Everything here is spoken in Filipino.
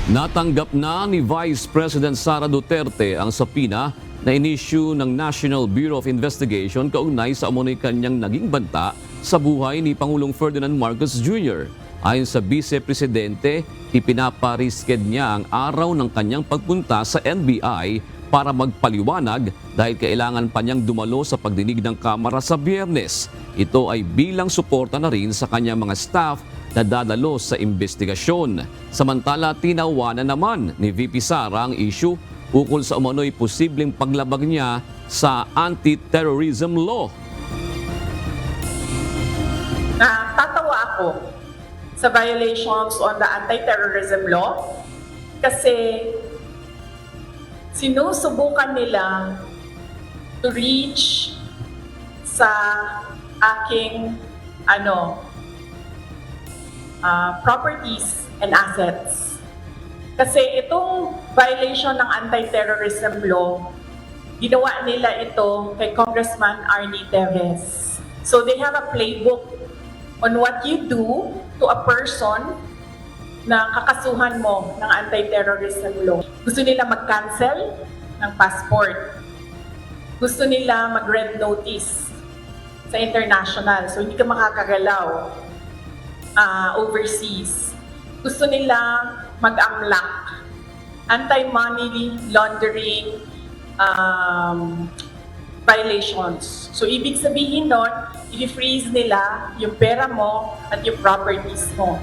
Natanggap na ni Vice President Sara Duterte ang subpoena na inisyu ng National Bureau of Investigation kaugnay sa umunoy kanyang naging banta sa buhay ni Pangulong Ferdinand Marcos Jr. Ayon sa Vice Presidente, ipinaparisked niya ang araw ng kanyang pagpunta sa NBI para magpaliwanag dahil kailangan pa niyang dumalo sa pagdinig ng Kamara sa Biyernes. Ito ay bilang suporta na rin sa kanyang mga staff na dadalo sa investigasyon. Samantala, tinawanan naman ni VP Sara ang issue ukol sa umano'y posibleng paglabag niya sa anti-terrorism law. Natatawa ako sa violations on the anti-terrorism law kasi sinusubukan nila to reach sa aking properties and assets. Kasi itong violation ng anti-terrorism law, ginawa nila ito kay Congressman Arnie Teves. So they have a playbook on what you do to a person na kakasuhan mo ng anti-terrorism law. Gusto nila mag-cancel ng passport. Gusto nila mag-red notice sa international. So hindi ka makakagalaw overseas. Gusto nila mag-amlak. Anti-money laundering violations. So ibig sabihin nun, i-freeze nila yung pera mo at yung properties mo.